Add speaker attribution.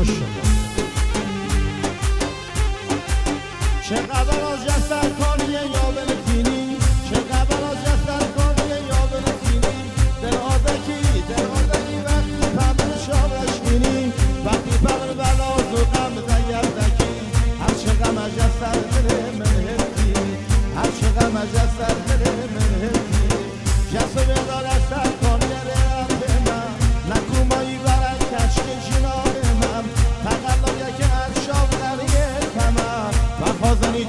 Speaker 1: چه قبل از جستر کاری یا بنتینی چه قبل از جستر کاری یا بنتینی دل آدکی وقتی پمن شام رشکینی وقتی پمن بلاز و غم دیردکی هر چه غم از جستر دل من هرتی هر چه غم از جستر دل من هرتی جسو بدار از سر کانی رفت من نکومایی برای کشک جنار من تقلب یک ارشاب دریه تمام و خازنی